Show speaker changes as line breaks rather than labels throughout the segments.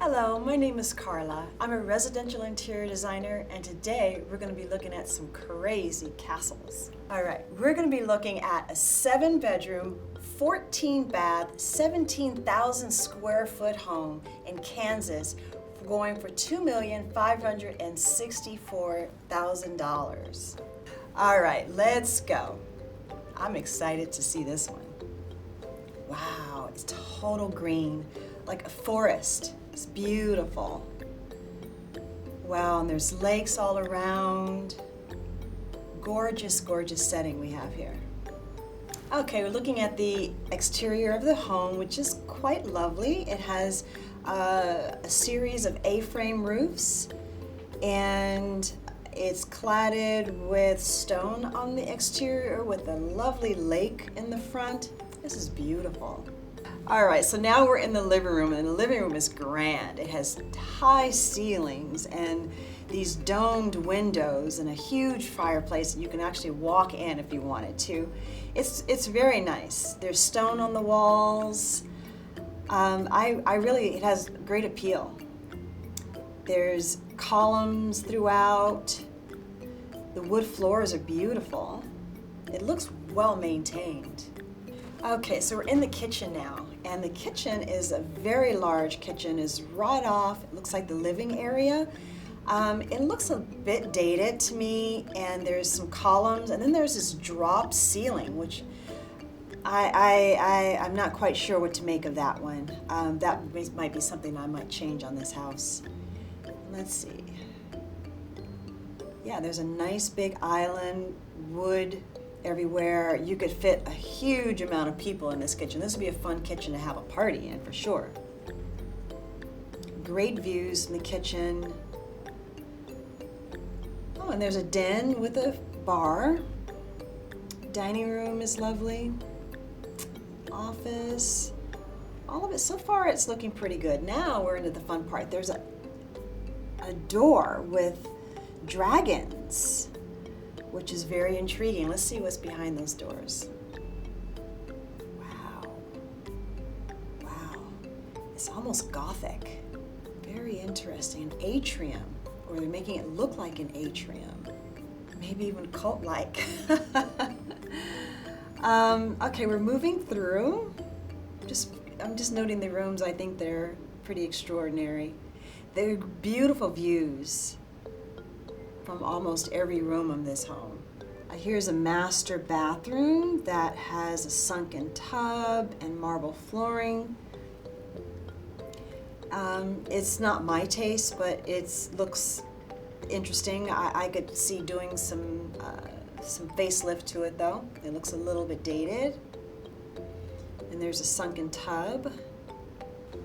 Hello, my name is Carla. I'm a residential interior designer, and today we're going to be looking at some crazy castles. All right, we're going to be looking at a 7-bedroom, 14-bath, 17,000 square foot home in Kansas going for $2,564,000. All right, let's go. I'm excited to see this one. Wow, it's total green, like a forest. It's beautiful. Wow, and there's lakes all around. Gorgeous, gorgeous setting we have here. Okay, we're looking at the exterior of the home, which is quite lovely. It has a series of A-frame roofs, and it's cladded with stone on the exterior with a lovely lake in the front. This is beautiful. All right, so now we're in the living room, and the living room is grand. It has high ceilings and these domed windows and a huge fireplace that you can actually walk in if you wanted to. It's very nice. There's stone on the walls. It has great appeal. There's columns throughout. The wood floors are beautiful. It looks well maintained. Okay, so we're in the kitchen now, and the kitchen is a very large kitchen. It's right off, it looks like the living area. It looks a bit dated to me, and there's some columns, and then there's this drop ceiling, which I'm not quite sure what to make of that one. That might be something I might change on this house. Let's see. Yeah, there's a nice big island, wood everywhere. You could fit a huge amount of people in this kitchen. This would be a fun kitchen to have a party in for sure. Great views in the kitchen. Oh, and there's a den with a bar. Dining room is lovely. Office. All of it, so far it's looking pretty good. Now we're into the fun part. There's a door with dragons, which is very intriguing. Let's see what's behind those doors. Wow. Wow. It's almost Gothic. Very interesting. An atrium, or they're making it look like an atrium. Maybe even cult-like. Okay, we're moving through. I'm just noting the rooms. I think they're pretty extraordinary. They're beautiful views from almost every room of this home. Here's a master bathroom that has a sunken tub and marble flooring. It's not my taste, but it looks interesting. I could see doing some facelift to it though. It looks a little bit dated. And there's a sunken tub.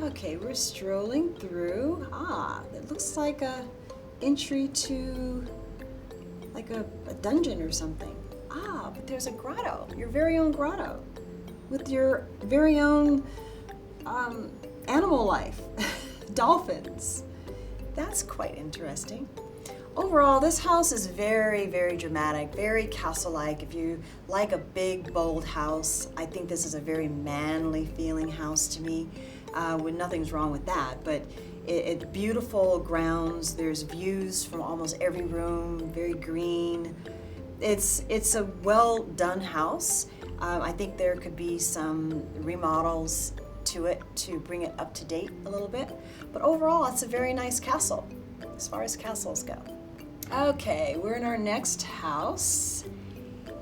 Okay, we're strolling through. It looks like a entry to like a dungeon or something. But there's a grotto, your very own grotto, with your very own animal life, dolphins. That's quite interesting. Overall, this house is very, very dramatic, very castle-like. If you like a big, bold house, I think this is a very manly feeling house to me. Nothing's wrong with that, but it's beautiful grounds. There's views from almost every room, very green. It's a well done house. I think there could be some remodels to it to bring it up to date a little bit. But overall, it's a very nice castle as far as castles go. Okay, we're in our next house.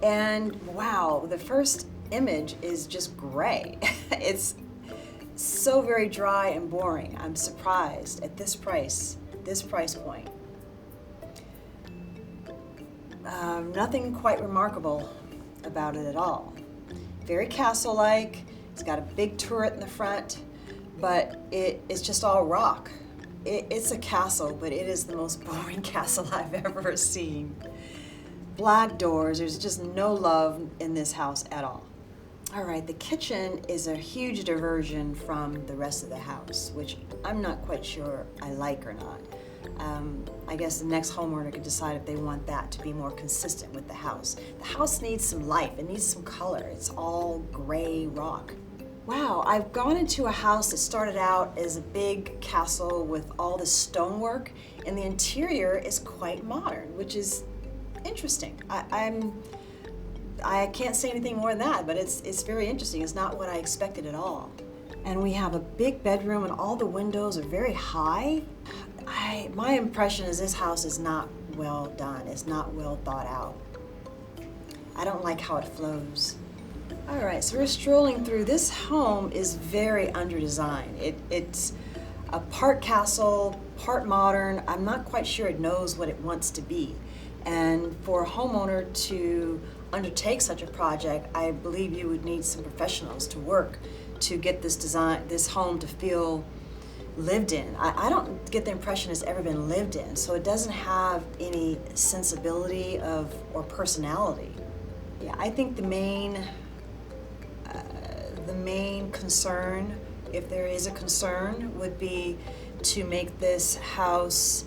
And wow, the first image is just gray. It's so very dry and boring. I'm surprised at this price point. Nothing quite remarkable about it at all. Very castle-like. It's got a big turret in the front, but it's just all rock. It's a castle, but it is the most boring castle I've ever seen. Black doors. There's just no love in this house at all. All right, the kitchen is a huge diversion from the rest of the house, which I'm not quite sure I like or not. I guess the next homeowner can decide if they want that to be more consistent with the house. The house needs some life, it needs some color. It's all gray rock. Wow, I've gone into a house that started out as a big castle with all this stonework, and the interior is quite modern, which is interesting. I can't say anything more than that, but it's very interesting. It's not what I expected at all. And we have a big bedroom, and all the windows are very high. My impression is this house is not well done. It's not well thought out. I don't like how it flows. All right, so we're strolling through. This home is very under-designed. It's a part castle, part modern. I'm not quite sure it knows what it wants to be. And for a homeowner to undertake such a project, I believe you would need some professionals to work to get this home to feel lived in. I don't get the impression it's ever been lived in, so it doesn't have any sensibility or personality. Yeah, I think the main concern, if there is a concern, would be to make this house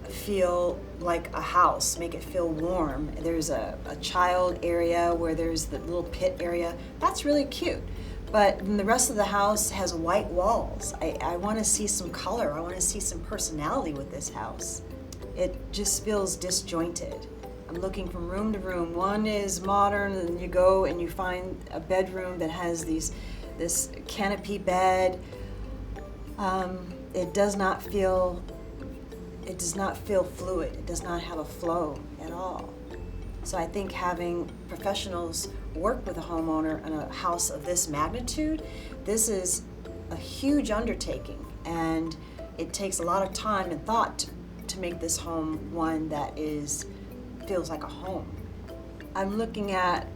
feel like a house, make it feel warm. There's a child area where there's the little pit area. That's really cute. But the rest of the house has white walls. I want to see some color. I want to see some personality with this house. It just feels disjointed. I'm looking from room to room. One is modern, and you go and you find a bedroom that has this canopy bed. It does not feel fluid. It does not have a flow at all. So I think having professionals work with a homeowner in a house of this magnitude, this is a huge undertaking, and it takes a lot of time and thought to make this home one that feels like a home. I'm looking at,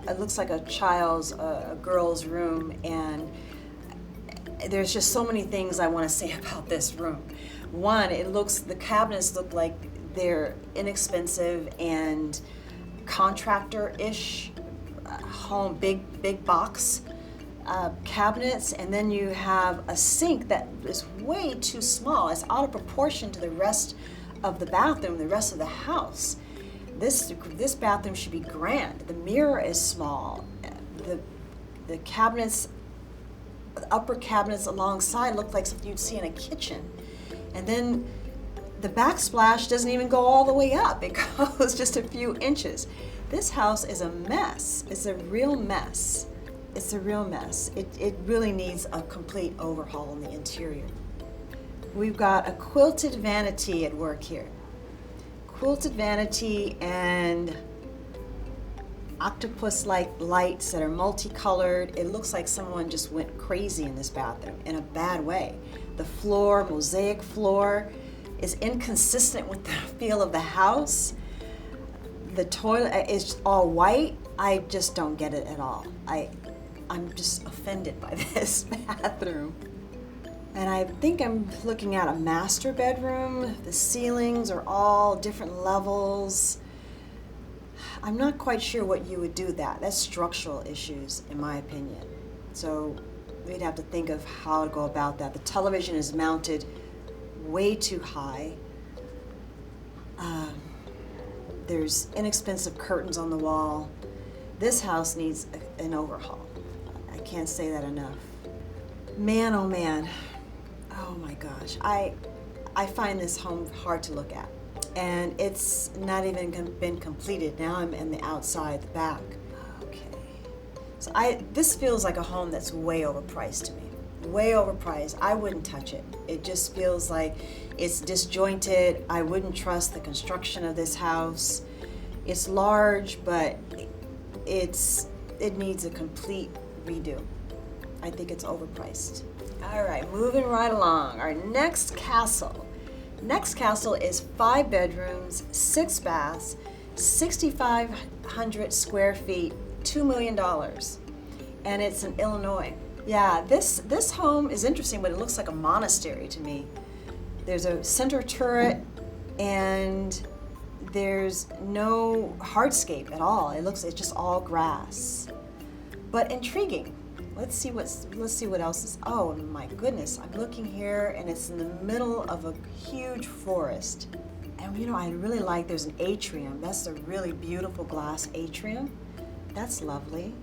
it looks like a girl's room, and there's just so many things I want to say about this room. One, the cabinets look like they're inexpensive and contractor-ish home, big box cabinets, and then you have a sink that is way too small. It's out of proportion to the rest of the bathroom, the rest of the house. This bathroom should be grand. The mirror is small. The cabinets, the upper cabinets alongside look like something you'd see in a kitchen. And then the backsplash doesn't even go all the way up. It goes just a few inches. This house is a mess. It's a real mess. It's a real mess. It really needs a complete overhaul in the interior. We've got a quilted vanity at work here. Quilted vanity and octopus-like lights that are multicolored. It looks like someone just went crazy in this bathroom in a bad way. The floor, mosaic floor, is inconsistent with the feel of the house. The toilet is all white. I just don't get it at all. I'm just offended by this bathroom. And I think I'm looking at a master bedroom. The ceilings are all different levels. I'm not quite sure what you would do with that. That's structural issues, in my opinion. So we'd have to think of how to go about that. The television is mounted way too high. There's inexpensive curtains on the wall. This house needs an overhaul. I can't say that enough. Man, oh man. Oh my gosh. I find this home hard to look at. And it's not even been completed. Now I'm in the outside, the back. Okay. So this feels like a home that's way overpriced to me. Way overpriced. I wouldn't touch it. It just feels like it's disjointed. I wouldn't trust the construction of this house. It's large, but it needs a complete redo. I think it's overpriced. All right, moving right along. Our next castle. Next castle is 5 bedrooms, 6 baths, 6,500 square feet, $2 million. And it's in Illinois. Yeah, this home is interesting, but it looks like a monastery to me. There's a center turret, and there's no hardscape at all. It's just all grass. But intriguing. Let's see what else is. Oh my goodness, I'm looking here, and it's in the middle of a huge forest. And I really like, there's an atrium. That's a really beautiful glass atrium. That's lovely.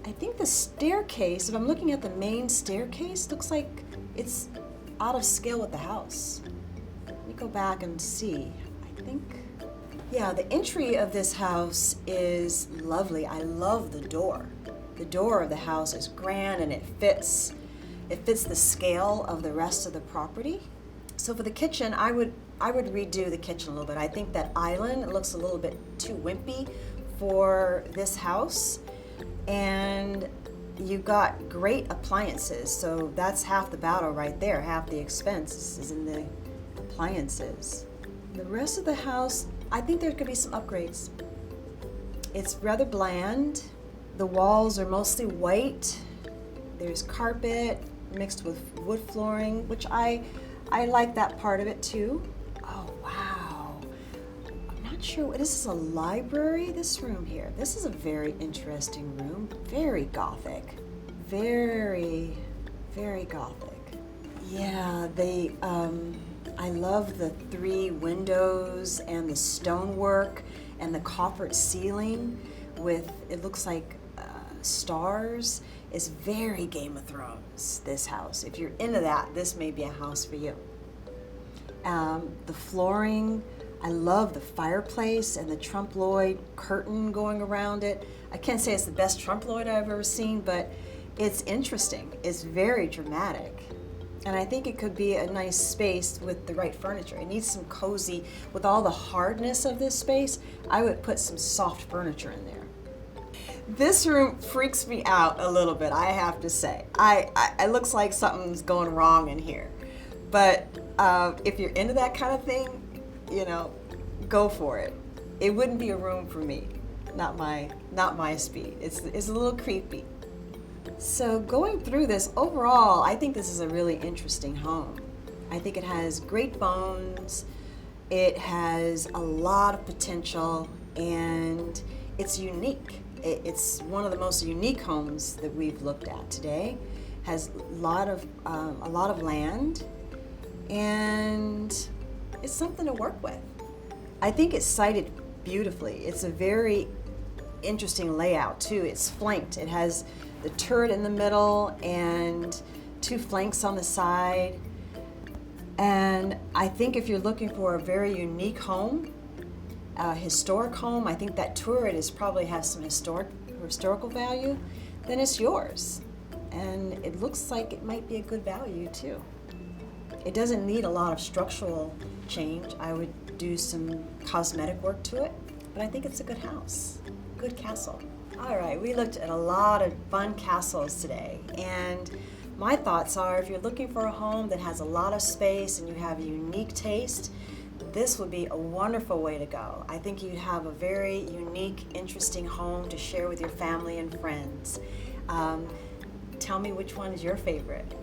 I think the staircase, if I'm looking at the main staircase, looks like it's out of scale with the house. Let me go back and see. I think, yeah, the entry of this house is lovely. I love the door. The door of the house is grand and it fits the scale of the rest of the property. So for the kitchen, I would redo the kitchen a little bit. I think that island looks a little bit too wimpy for this house. And you've got great appliances, so that's half the battle right there. Half the expense is in the appliances. The rest of the house, I think there could be some upgrades. It's rather bland. The walls are mostly white. There's carpet mixed with wood flooring, which I like that part of it too. Oh, wow. I'm not sure. This is a library, this room here. This is a very interesting room. Very Gothic. Very, very Gothic. Yeah, I love the 3 windows and the stonework and the coppered ceiling with, it looks like stars. Is very Game of Thrones, this house. If you're into that, this may be a house for you. The flooring, I love the fireplace and the trompe l'oeil curtain going around it. I can't say it's the best trompe l'oeil I've ever seen, but it's interesting. It's very dramatic. And I think it could be a nice space with the right furniture. It needs some cozy, with all the hardness of this space, I would put some soft furniture in there. This room freaks me out a little bit, I have to say. It looks like something's going wrong in here. But if you're into that kind of thing, go for it. It wouldn't be a room for me. Not my speed. It's a little creepy. So going through this, overall, I think this is a really interesting home. I think it has great bones. It has a lot of potential, and it's unique. It's one of the most unique homes that we've looked at today. Has a lot of land, and it's something to work with. I think it's sited beautifully. It's a very interesting layout too. It's flanked. It has the turret in the middle and 2 flanks on the side. And I think if you're looking for a very unique home, historic home, I think that turret probably has some historical value, then it's yours. And it looks like it might be a good value too. It doesn't need a lot of structural change. I would do some cosmetic work to it, but I think it's a good house, good castle. All right, we looked at a lot of fun castles today, and my thoughts are, if you're looking for a home that has a lot of space and you have a unique taste, this would be a wonderful way to go. I think you'd have a very unique, interesting home to share with your family and friends. Tell me which one is your favorite.